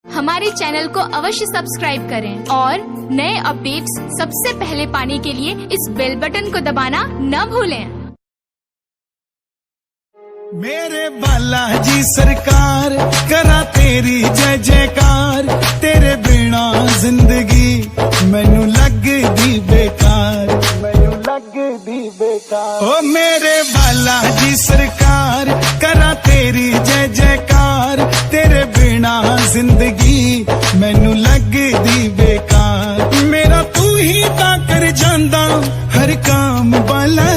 हमारे चैनल को अवश्य सब्सक्राइब करें और नए अपडेट्स सबसे पहले पाने के लिए इस बेल बटन को दबाना न भूलें। मेरे बालाजी सरकार करा तेरी जय जयकार, तेरे बिना जिंदगी मैनू लगदी बेकार, मैनू लगदी बेकार। ओ मेरे बालाजी सरकार करा तेरी जय जयकार, तेरे बिना जिंदगी मैनू लगदी बेकार। मेरा तू ही तां कर जांदा हर काम बाला।